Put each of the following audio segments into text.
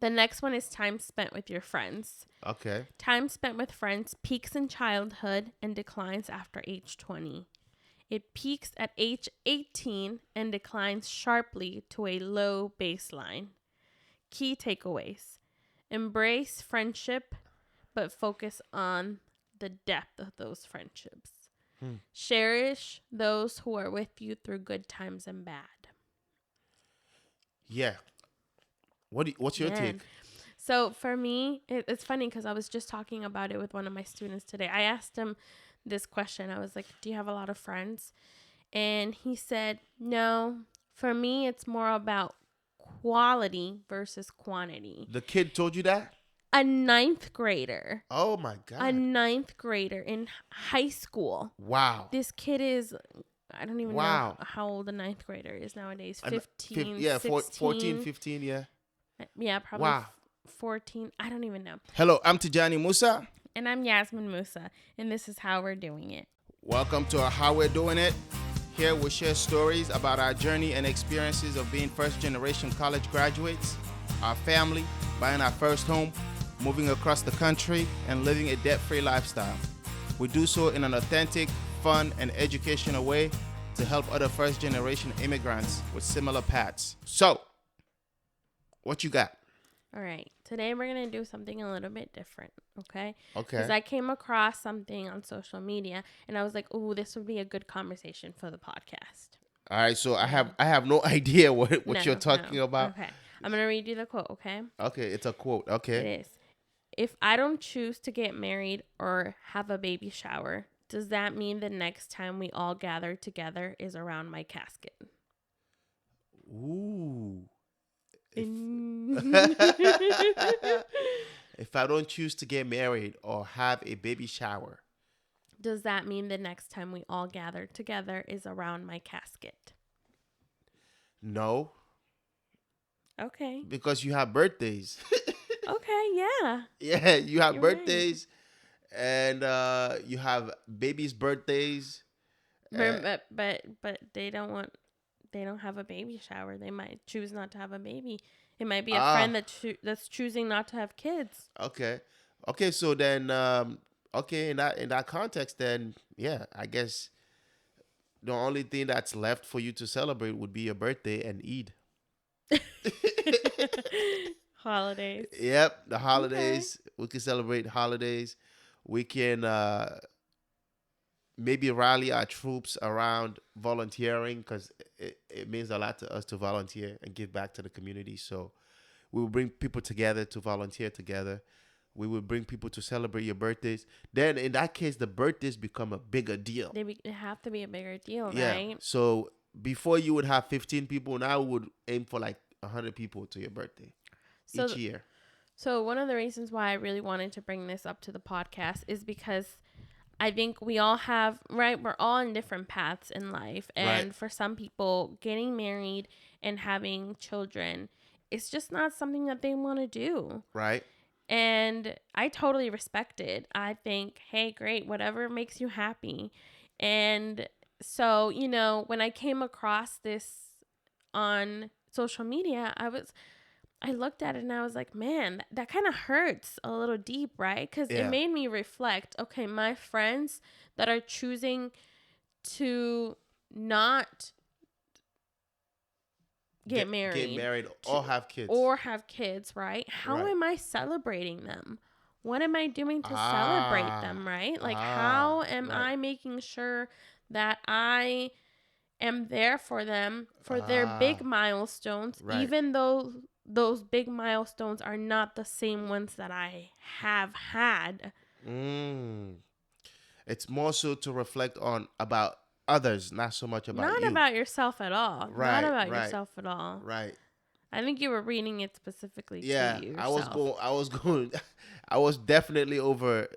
The next one is time spent with your friends. Okay. Time spent with friends peaks in childhood and declines after age 20. It peaks at age 18 and declines sharply to a low baseline. Key takeaways: embrace friendship, but focus on the depth of those friendships. Cherish those who are with you through good times and bad. Yeah. What's your Man. take? So for me, it's funny because I was just talking about it with one of my students today. I asked him this question. I was like, do you have a lot of friends? And he said, no, for me, it's more about quality versus quantity. The kid told you that? A ninth grader. Oh my A God. ninth grader in high school. Wow. This kid is, I don't even Wow. know how old a ninth grader is nowadays. And 15, yeah, 16. 14, 15, yeah. Yeah, probably Wow. 14. I don't even know. Hello, I'm Tijani Musa. And I'm Yazmin Musa, and this is how we're doing it. Welcome to How We're Doing It. Here we'll share stories about our journey and experiences of being first-generation college graduates, our family, buying our first home, moving across the country, and living a debt-free lifestyle. We do so in an authentic, fun, and educational way to help other first-generation immigrants with similar paths. So, what you got? All right. Today we're going to do something a little bit different, okay? Okay. Because I came across something on social media, and I was like, "Ooh, this would be a good conversation for the podcast." All right, so I have no idea what No, you're talking no. about. Okay. I'm going to read you the quote, okay? Okay, it's a quote. It Okay. is. If I don't choose to get married or have a baby shower, does that mean the next time we all gather together is around my casket? Ooh. Mm. If I don't choose to get married or have a baby shower, Does that mean the next time we all gather together is around my casket? no, Okay. because you have birthdays. Okay, yeah. Yeah, you have You're right. birthdays, and you have babies' birthdays. But they don't have a baby shower. They might choose not to have a baby. It might be a friend that's choosing not to have kids. Okay, okay. So then, okay, in that context, then yeah, I guess the only thing that's left for you to celebrate would be your birthday and Eid. Holidays. Yep, the holidays. We can celebrate holidays. We can maybe rally our troops around volunteering because it means a lot to us to volunteer and give back to the community. So we will bring people together to volunteer together. We will bring people to celebrate your birthdays. Then in that case, the birthdays become a bigger deal. They have to be a bigger deal, Yeah. right? So before you would have 15 people, now we would aim for like 100 people to your birthday each year. So one of the reasons why I really wanted to bring this up to the podcast is because I think we all have, right? We're all in different paths in life. And Right. for some people, getting married and having children, it's just not something that they want to do. Right. And I totally respect it. I think, hey, great, whatever makes you happy. And so, when I came across this on social media, I looked at it and I was like, man, that kind of hurts a little deep, right? Because it made me reflect, okay, my friends that are choosing to not get married or have kids. right? How Right. am I celebrating them? What am I doing to celebrate them, right? Like, how am right. I making sure that I am there for them for their big milestones, Right. even though those big milestones are not the same ones that I have had. It's more so to reflect on about others, not so much about Not you. about yourself at all. Right, Not about right. yourself at all. Right. I think you were reading it specifically Yeah, to you I was going I was definitely over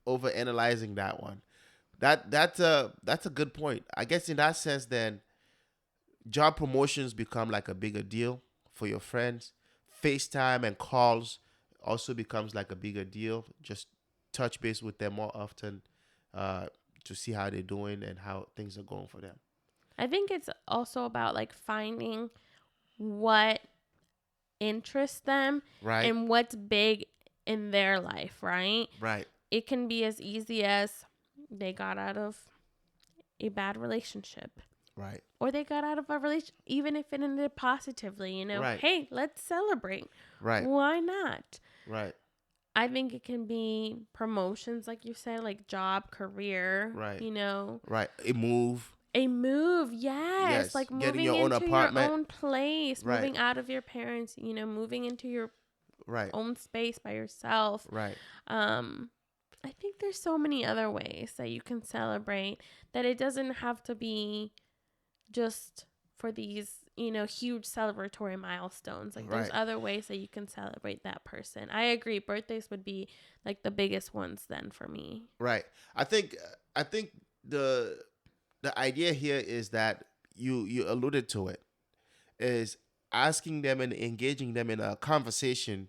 analyzing that one. That's a good point. I guess in that sense then job promotions become like a bigger deal for your friends. FaceTime and calls also becomes like a bigger deal. Just touch base with them more often to see how they're doing and how things are going for them. I think it's also about like finding what interests them Right. and what's big in their life, right? Right. It can be as easy as they got out of a bad relationship, Right. or they got out of a relationship, even if it ended positively, Right. hey, let's celebrate. Right. Why not? Right. I think it can be promotions, like you said, like job, career, Right. Right. A move. a move. Yes. Yes. Like Getting moving your own into your apartment. own place, Right. moving out of your parents, moving into your Right. own space by yourself. Right. I think there's so many other ways that you can celebrate, that it doesn't have to be just for these, huge celebratory milestones. Like there's Right. other ways that you can celebrate that person. I agree. Birthdays would be like the biggest ones then for me. Right. I think the the idea here is that you alluded to it, is asking them and engaging them in a conversation,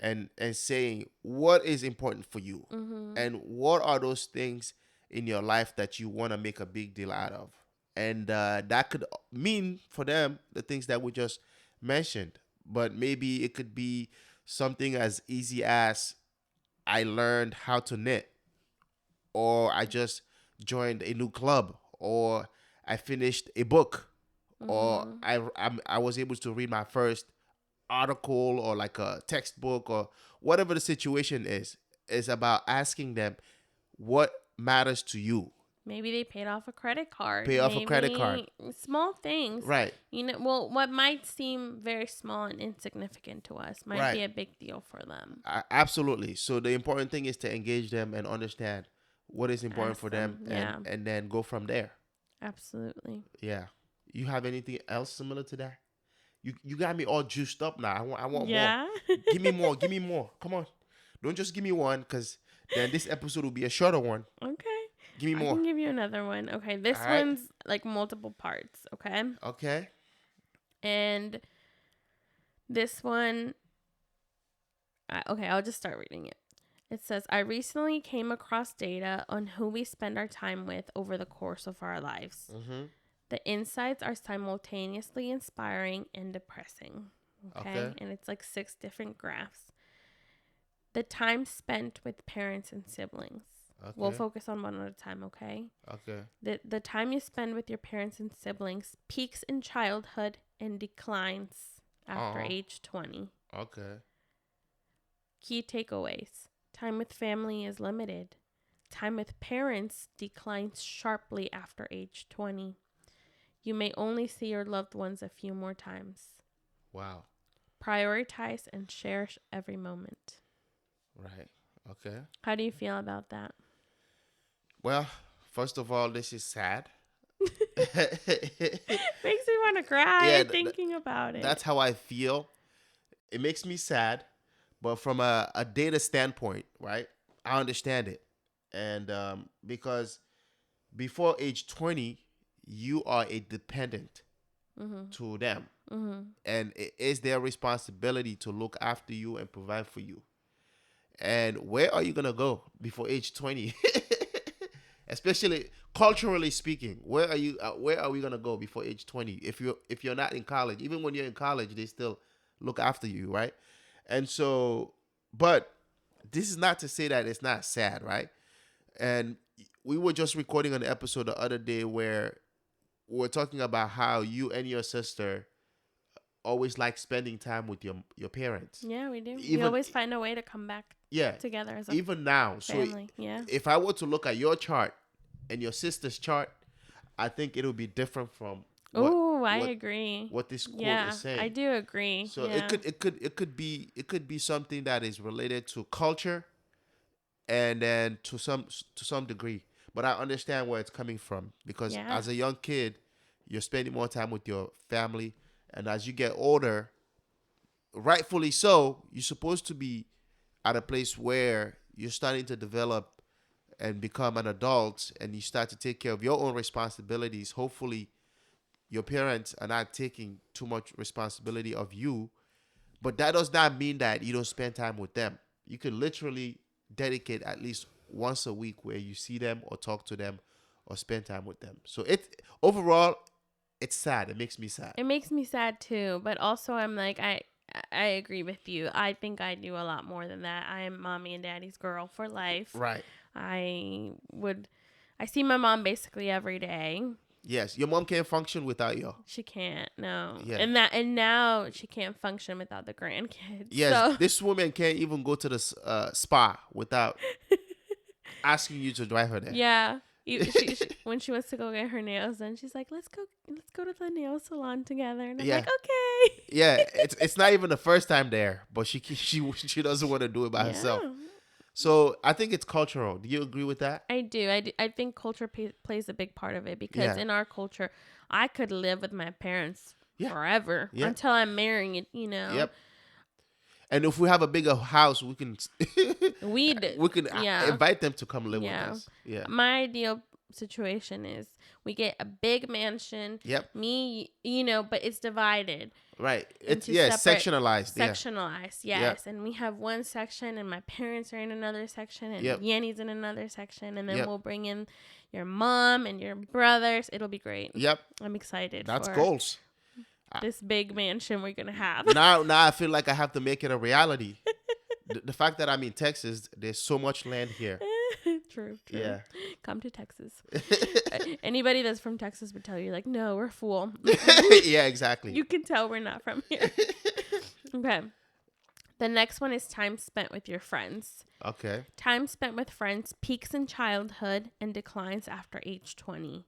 and saying what is important for you, Mm-hmm. and what are those things in your life that you want to make a big deal out of. And that could mean for them the things that we just mentioned, but maybe it could be something as easy as I learned how to knit, or I just joined a new club, or I finished a book, or Mm-hmm. I was able to read my first article, or like a textbook, or whatever the situation is about asking them what matters to you. Maybe they paid off a credit card. Pay off a credit card. Maybe small things. Right. Well, what might seem very small and insignificant to us might be Right. a big deal for them. Absolutely. So the important thing is to engage them and understand what is important Ask for them, them. Yeah, and then go from there. absolutely. Yeah. You have anything else similar to that? You got me all juiced up now. I want more. Yeah. Give me more. Give me more. Come on. Don't just give me one, because then this episode will be a shorter one. Okay. Give me I more. can give you another one. Okay. This All right. one's like multiple parts. Okay. Okay. And this one, okay, I'll just start reading it. It says, I recently came across data on who we spend our time with over the course of our lives. Mm-hmm. The insights are simultaneously inspiring and depressing. Okay. And it's like 6 different graphs. The time spent with parents and siblings. Okay. We'll focus on one at a time, okay? Okay. The time you spend with your parents and siblings peaks in childhood and declines after age 20. Okay. Key takeaways. Time with family is limited. Time with parents declines sharply after age 20. You may only see your loved ones a few more times. Wow. Prioritize and cherish every moment. Right. Okay. How do you feel about that? Well, first of all, this is sad. Makes me want to cry thinking about it. That's how I feel. It makes me sad, but from a data standpoint, right? I understand it. And because before age 20, you are a dependent to them. Mm-hmm. And it is their responsibility to look after you and provide for you. And where are you going to go before age 20? Especially culturally speaking, where are we going to go before age 20? If you're not in college, even when you're in college, they still look after you, right? And so, but this is not to say that it's not sad, right? And we were just recording an episode the other day where we're talking about how you and your sister always like spending time with your parents. Yeah, we do. We always find a way to come back together as a even now. family. So yeah. if I were to look at your chart and your sister's chart, I think it'll be different from I agree. what this quote Yeah, is saying. I do agree. So yeah. it could be something that is related to culture, and then to some degree. But I understand where it's coming from, because as a young kid, you're spending more time with your family, and as you get older, rightfully so, you're supposed to be at a place where you're starting to develop and become an adult, and you start to take care of your own responsibilities. Hopefully your parents are not taking too much responsibility of you, but that does not mean that you don't spend time with them. You can literally dedicate at least once a week where you see them or talk to them or spend time with them. So overall, it's sad. It makes me sad. It makes me sad too, but also I'm like, I agree with you. I think I do a lot more than that. I am mommy and daddy's girl for life. Right. I would, I see my mom basically every day. Yes, your mom can't function without you. She can't, no. Yeah. And now she can't function without the grandkids. Yes, So this woman can't even go to the spa without asking you to drive her there. yeah. When she wants to go get her nails done, she's like, let's go to the nail salon together. And I'm Yeah. like, okay. Yeah, it's not even the first time there, but she doesn't want to do it by herself. Yeah. So I think it's cultural. Do you agree with that? I do. I think culture plays a big part of it because Yeah. in our culture, I could live with my parents Yeah. forever Yeah. until I'm marrying, you know. Yep. And if we have a bigger house, we can we can Yeah. invite them to come live with Yeah. us. Yeah. My ideal situation is we get a big mansion. Yep. Me, you know, but it's divided. Right. It's into separate- sectionalized. Yeah. Sectionalized, yes. And we have one section, and my parents are in another section, and Yep. Yanni's in another section, and then Yep. we'll bring in your mom and your brothers. It'll be great. Yep. I'm excited. That's for goals. this big mansion we're gonna have. Now I feel like I have to make it a reality. The fact that I'm in Texas, there's so much land here. True. Yeah. Come to Texas. Anybody that's from Texas would tell you, like, no, we're full. Yeah, exactly. You can tell we're not from here. Okay. The next one is time spent with your friends. Okay. Time spent with friends peaks in childhood and declines after age 20.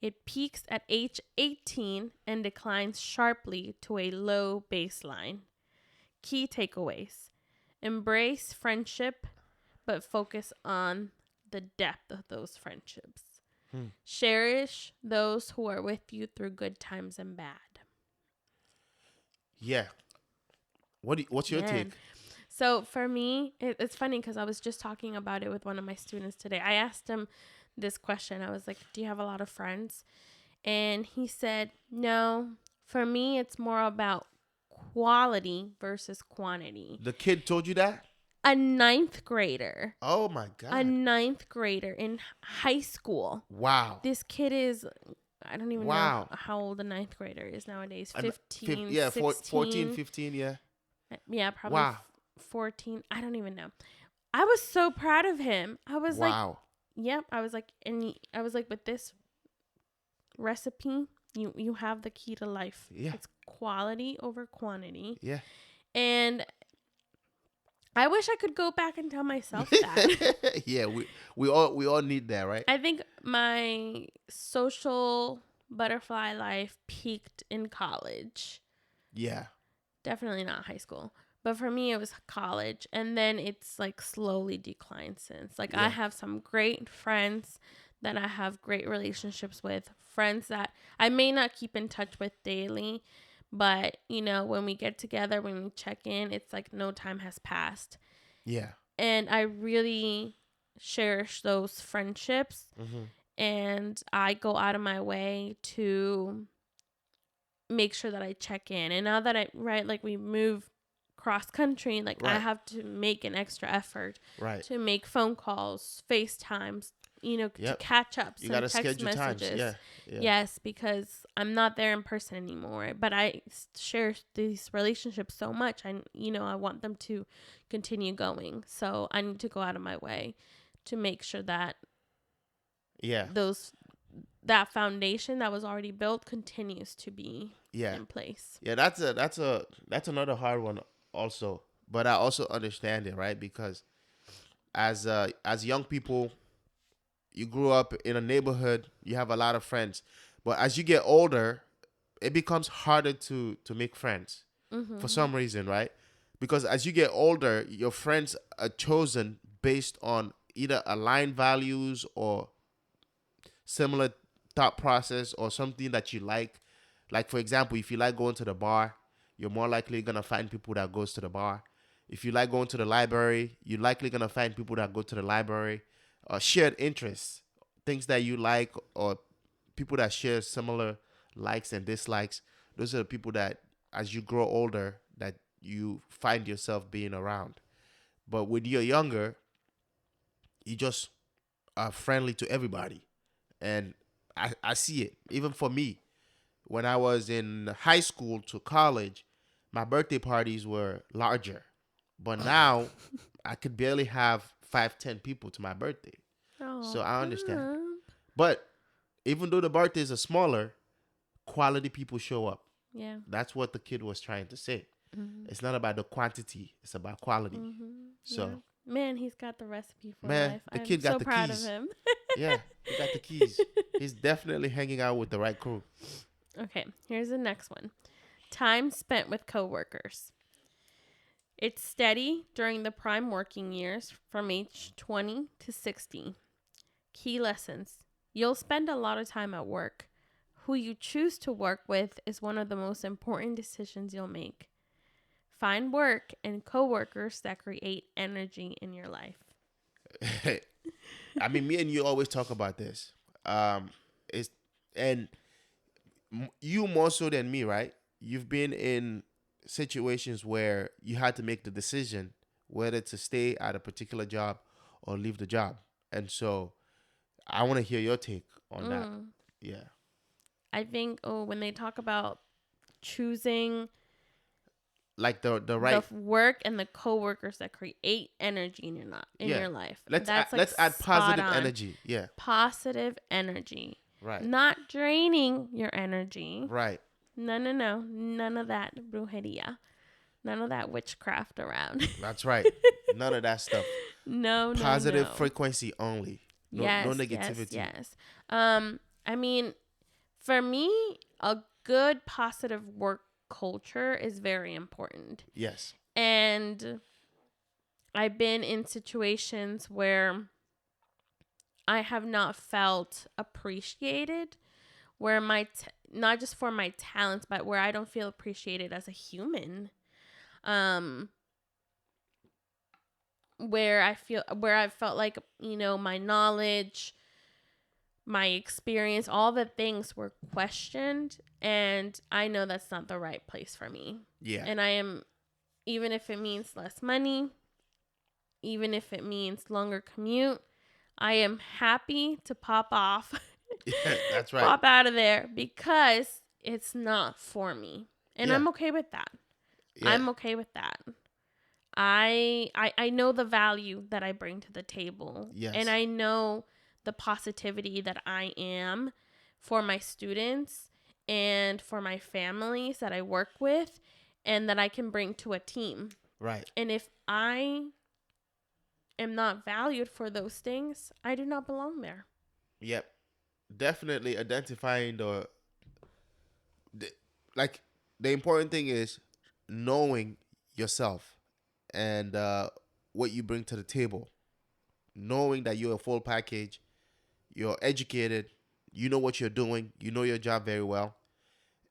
It peaks at age 18 and declines sharply to a low baseline. Key takeaways. Embrace friendship, but focus on the depth of those friendships. Cherish those who are with you through good times and bad. Yeah. What's your Man. take? So for me, it's funny because I was just talking about it with one of my students today. I asked him this question. I was like, do you have a lot of friends? And he said, no, for me, it's more about quality versus quantity. The kid told you that? A ninth grader. Oh my A God. ninth grader in high school. Wow. This kid is, I don't even Wow. know how old a ninth grader is nowadays. And 15, yeah, 16. 14, 15, yeah. Yeah, probably Wow. 14. I don't even know. I was so proud of him. I was like, Wow. yep. I was like, with this recipe, you have the key to life. Yeah. It's quality over quantity. Yeah. And I wish I could go back and tell myself that. Yeah, we all need that, right? I think my social butterfly life peaked in college. Yeah. Definitely not high school. But for me, it was college. And then it's like slowly declined since. Like Yeah. I have some great friends that I have great relationships with. Friends that I may not keep in touch with daily. But, you know, when we get together, when we check in, it's like no time has passed. Yeah. And I really cherish those friendships. Mm-hmm. And I go out of my way to make sure that I check in. And now that like we move cross country, like I Right. have to make an extra effort Right. to make phone calls, FaceTimes, you know, Yep. to catch up, You send gotta text schedule times. messages. Yeah. Yeah. Yes, because I'm not there in person anymore. But I share these relationships so much. I want them to continue going. So I need to go out of my way to make sure that Yeah. that foundation that was already built continues to be Yeah. in place. Yeah, that's another hard one also. But I also understand it, right? Because as young people, you grew up in a neighborhood, you have a lot of friends. But as you get older, it becomes harder to make friends for some reason, right? Because as you get older, your friends are chosen based on either aligned values or similar thought process or something that you like. Like, for example, if you like going to the bar, you're more likely going to find people that goes to the bar. If you like going to the library, you're likely going to find people that go to the library. Shared interests, things that you like, or people that share similar likes and dislikes. Those are the people that, as you grow older, that you find yourself being around. But when you're younger, you just are friendly to everybody. And I see it. Even for me, when I was in high school to college, my birthday parties were larger. But now I could barely have 5, 10 people to my birthday. Oh, So I understand. But even though the birthdays are smaller, quality people show up. yeah. That's what the kid was trying to say. Mm-hmm. It's not about the quantity, it's about quality. Yeah. So, Man, he's got the recipe for man, life. the I'm kid got so the proud of keys. him. Yeah, he got the keys. He's definitely hanging out with the right crew. Okay, here's the next one. Time spent with coworkers. It's steady during the prime working years from age 20 to 60. Key lessons. You'll spend a lot of time at work. Who you choose to work with is one of the most important decisions you'll make. Find work and coworkers that create energy in your life. I mean, me and you always talk about this. It's and you more so than me, right? You've been in situations where you had to make the decision whether to stay at a particular job or leave the job, and so I want to hear your take on that. Yeah, I think when they talk about choosing like the the right. work and the coworkers that create energy in Yeah, your life. let's That's like let's add spot positive on. energy. Yeah, Positive energy. right, Not draining your energy. right. No. None of that brujeria. None of that witchcraft around. That's right. None of that stuff. No. Positive frequency only. No Yes. negativity. I mean, for me, a good positive work culture is very important. Yes. And I've been in situations where I have not felt appreciated, where not just for my talents, but where I don't feel appreciated as a human. Where I felt like, my knowledge, my experience, all the things were questioned, and I know that's not the right place for me. Yeah. And I am, even if it means less money, even if it means longer commute, I am happy to pop off. Yeah, that's right. Pop out of there because it's not for me. And Yeah. I'm okay with that. Yeah. I'm okay with that. I know the value that I bring to the table. Yes. And I know the positivity that I am for my students and for my families that I work with and that I can bring to a team. Right. And if I am not valued for those things, I do not belong there. Yep. Definitely identifying the the important thing is knowing yourself and what you bring to the table. Knowing that you're a full package, you're educated, you know what you're doing, you know your job very well,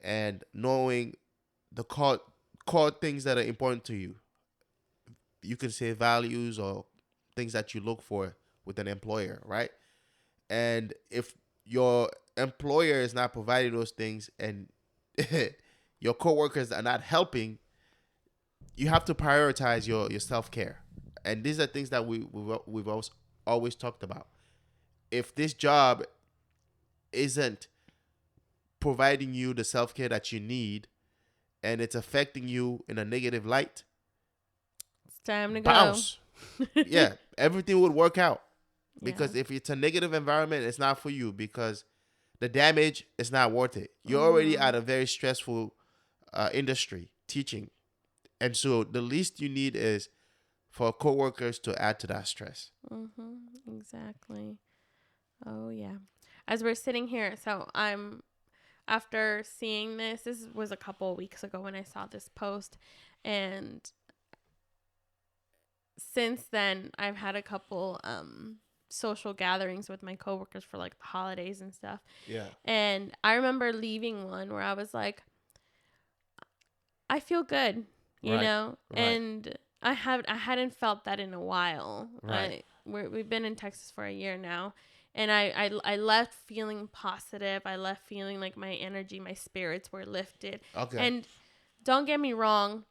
and knowing the core things that are important to you. You can say values or things that you look for with an employer, right? And if your employer is not providing those things and your coworkers are not helping, you have to prioritize your self-care. And these are things that we've always talked about. If this job isn't providing you the self-care that you need and it's affecting you in a negative light, it's time to bounce. Yeah, everything would work out. Because Yeah. if it's a negative environment, it's not for you because the damage is not worth it. You're already at a very stressful industry teaching. And so the least you need is for coworkers to add to that stress. Exactly. Oh, yeah. As we're sitting here, so after seeing this was a couple of weeks ago when I saw this post. And since then, I've had a couple social gatherings with my coworkers for like the holidays and stuff. Yeah. And I remember leaving one where I was like, I feel good, you know? Right. And I hadn't felt that in a while. Right. We've been in Texas for a year now. And I left feeling positive. I left feeling like my energy, my spirits were lifted. Okay. And don't get me wrong.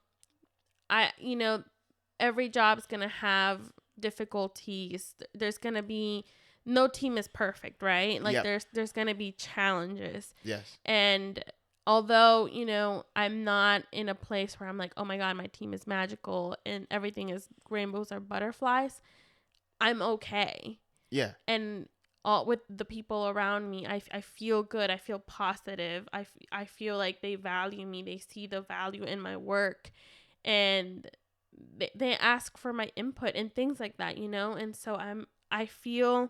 Every job's going to have difficulties. There's going to be, no team is perfect, right? Like Yep. there's going to be challenges. Yes. And although, I'm not in a place where I'm like, oh my God, my team is magical and everything is rainbows or butterflies, I'm okay. Yeah. And all with the people around me, I feel good. I feel positive. I feel like they value me. They see the value in my work, and they ask for my input and things like that, And so I feel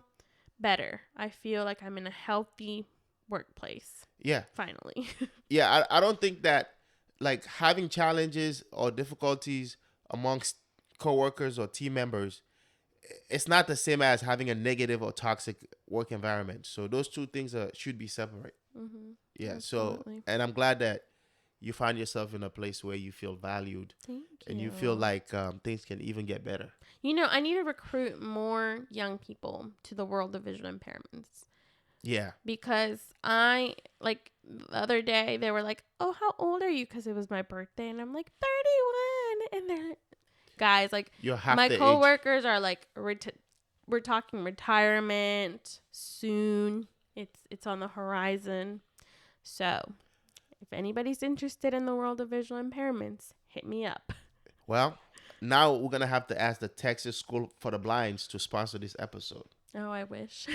better. I feel like I'm in a healthy workplace. Yeah. Finally. Yeah. I don't think that like having challenges or difficulties amongst coworkers or team members, it's not the same as having a negative or toxic work environment. So those two things should be separate. Mm-hmm. Yeah. Absolutely. So, and I'm glad that you find yourself in a place where you feel valued. Thank and you. you feel like things can even get better. I need to recruit more young people to the world of visual impairments. Yeah. Because the other day, they were like, oh, how old are you? Because it was my birthday. And I'm like, 31. And they're, guys, like, my coworkers are like, we're talking retirement soon. It's on the horizon. So if anybody's interested in the world of visual impairments, hit me up. Well, now we're going to have to ask the Texas School for the Blinds to sponsor this episode. Oh, I wish.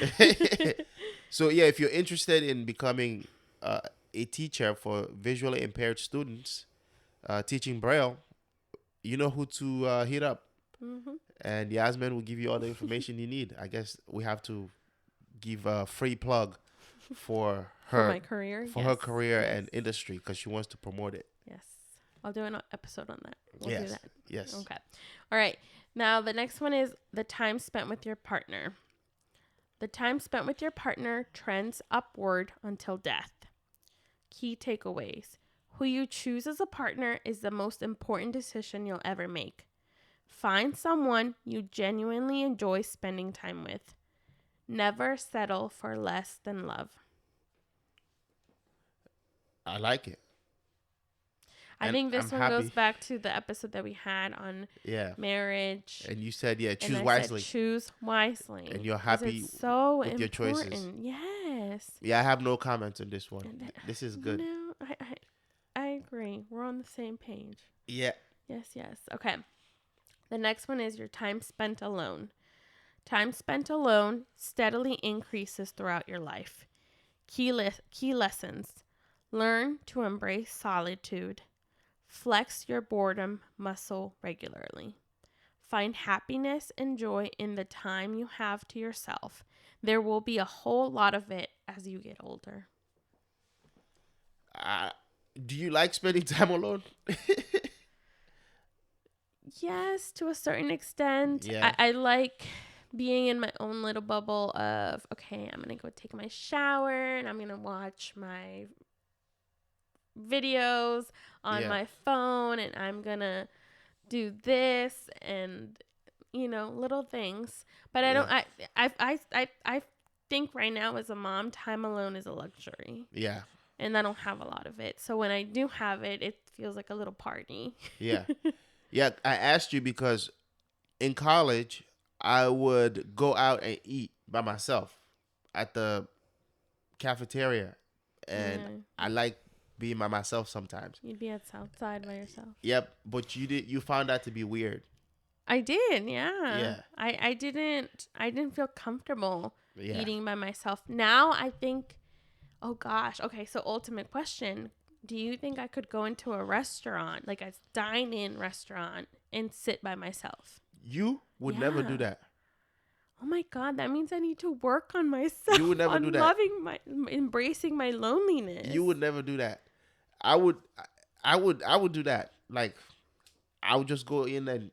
So, yeah, if you're interested in becoming a teacher for visually impaired students, teaching Braille, you know who to hit up. Mm-hmm. And Yazmin will give you all the information you need. I guess we have to give a free plug for her. For my career? For her career and industry, because she wants to promote it. Yes. I'll do an episode on that. We'll do that. Yes. Okay. All right. Now, the next one is the time spent with your partner. The time spent with your partner trends upward until death. Key takeaways. Who you choose as a partner is the most important decision you'll ever make. Find someone you genuinely enjoy spending time with. Never settle for less than love. I like it. I think this one goes back to the episode that we had on marriage. And you said, choose wisely. Choose wisely. And you're happy with your choices. Yes. Yeah, I have no comments on this one. This is good. I agree. We're on the same page. Yeah. Yes. Okay. The next one is your time spent alone. Time spent alone steadily increases throughout your life. Key lessons. Learn to embrace solitude. Flex your boredom muscle regularly. Find happiness and joy in the time you have to yourself. There will be a whole lot of it as you get older. Do you like spending time alone? Yes, to a certain extent. Yeah. I like being in my own little bubble of, okay, I'm going to go take my shower and I'm going to watch my videos on my phone and I'm going to do this and, little things. But I think right now as a mom, time alone is a luxury. Yeah. And I don't have a lot of it. So when I do have it, it feels like a little party. Yeah. Yeah, I asked you because in college, I would go out and eat by myself at the cafeteria. And I like being by myself sometimes. You'd be at Southside by yourself. Yep, but you found that to be weird. I did, yeah. Yeah. I didn't feel comfortable eating by myself. Now I think, oh gosh, okay, so ultimate question. Do you think I could go into a restaurant, like a dine-in restaurant, and sit by myself? You would never do that. Oh my God, that means I need to work on myself. You would never do that. Embracing my loneliness. You would never do that. I would do that. Like, I would just go in and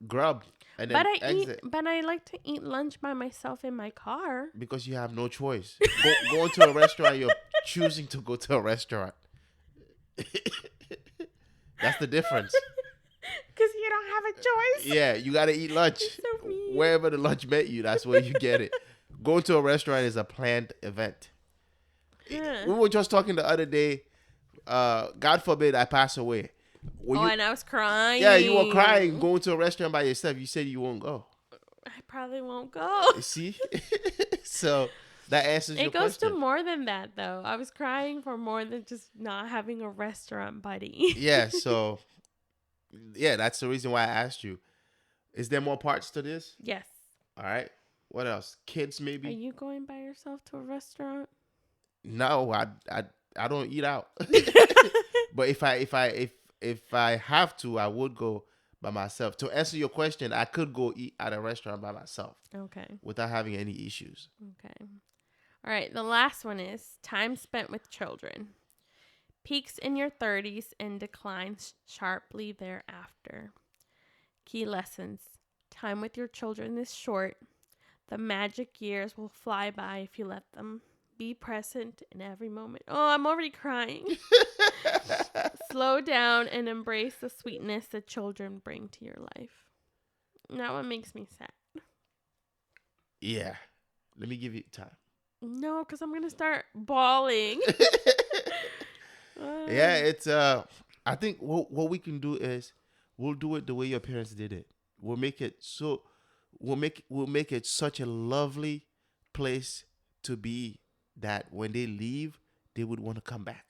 grub and then exit. But I like to eat lunch by myself in my car. Because you have no choice. Going to a restaurant, you're choosing to go to a restaurant. That's the difference. Because you don't have a choice. Yeah, you got to eat lunch. So mean. Wherever the lunch met you, that's where you get it. Going to a restaurant is a planned event. Yeah. We were just talking the other day. God forbid I pass away. And I was crying. Yeah, you were crying going to a restaurant by yourself. You said you won't go. I probably won't go. See? So, that answers your It goes question. to more than that, though. I was crying for more than just not having a restaurant buddy. Yeah, so yeah, that's the reason why I asked you. Is there more parts to this? Yes. All right. What else? Kids, Are maybe? you going by yourself to a restaurant? No, I don't eat out. But if I have to, I would go by myself. To answer your question, I could go eat at a restaurant by myself Okay. without having any issues. Okay. All right. The last one is time spent with children. Peaks in your 30s and declines sharply thereafter. Key lessons. Time with your children is short. The magic years will fly by if you let them. Be present in every moment. Oh, I'm already crying. Slow down and embrace the sweetness that children bring to your life. That one makes me sad. Yeah. Let me give you time. No, because I'm going to start bawling. Yeah, it's I think what we can do is we'll do it the way your parents did it. We'll make it such a lovely place to be that when they leave, they would want to come back.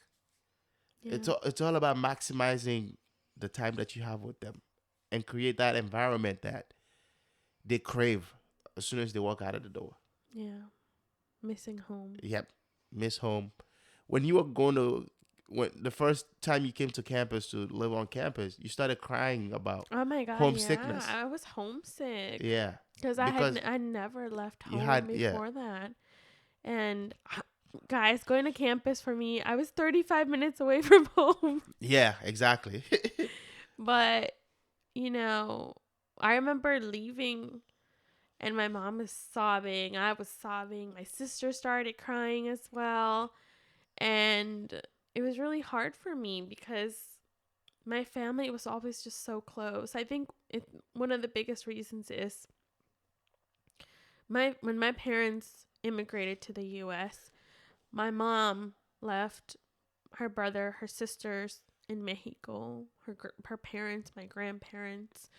Yeah. It's all about maximizing the time that you have with them and create that environment that they crave as soon as they walk out of the door. Yeah. Missing home. Yep. Miss home. When the first time you came to campus to live on campus, you started crying about Oh my God. homesickness. Yeah, I was homesick. Yeah. Because I never left home before that. And guys, going to campus for me, I was 35 minutes away from home. Yeah, exactly. But, I remember leaving and my mom was sobbing. I was sobbing. My sister started crying as well. And it was really hard for me because my family was always just so close. I think one of the biggest reasons is when my parents immigrated to the U.S., my mom left her brother, her sisters in Mexico, her parents, my grandparents.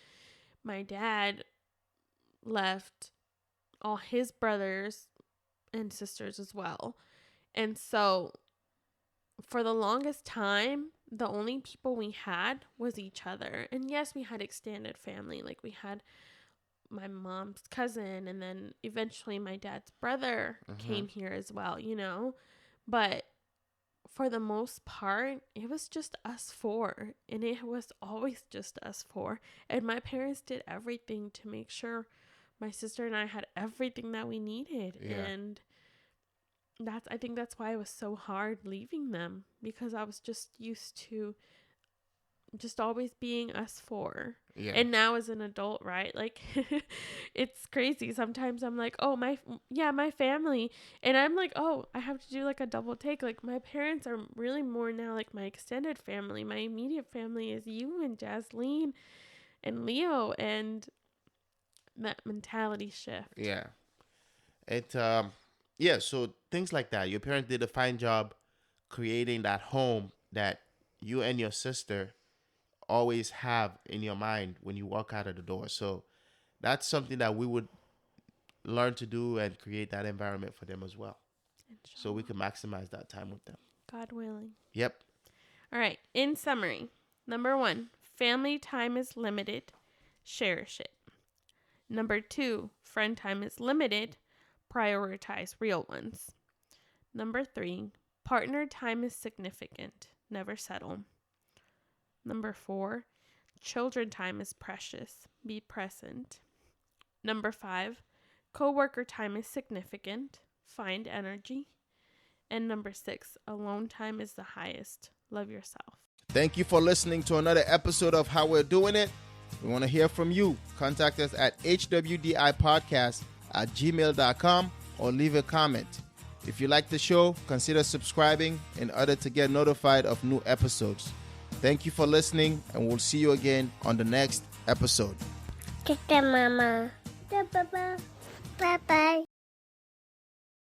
My dad left all his brothers and sisters as well. And so for the longest time, the only people we had was each other. And yes, we had extended family. Like we had my mom's cousin, and then eventually my dad's brother came here as well, But for the most part, it was just us four. And it was always just us four. And my parents did everything to make sure my sister and I had everything that we needed. Yeah. And I think that's why it was so hard leaving them, because I was just used to just always being us four. Yeah. And now as an adult, right? Like it's crazy. Sometimes I'm like, oh, my family. And I'm like, oh, I have to do like a double take. Like my parents are really more now like my extended family. My immediate family is you and Jasleen and Leo, and that mentality shift. Yeah. So things like that. Your parents did a fine job creating that home that you and your sister always have in your mind when you walk out of the door. So that's something that we would learn to do and create that environment for them as well. So we can maximize that time with them. God willing. Yep. All right. In summary, number 1, family time is limited. Cherish it. Number 2, friend time is limited. Prioritize real ones. Number 3, partner time is significant. Never settle. Number 4, children time is precious. Be present. Number 5, coworker time is significant. Find energy. And number 6, alone time is the highest. Love yourself. Thank you for listening to another episode of How We're Doing It. We want to hear from you. Contact us at hwdipodcast@gmail.com or leave a comment. If you like the show, consider subscribing in order to get notified of new episodes. Thank you for listening, and we'll see you again on the next episode. Mama. Bye-bye.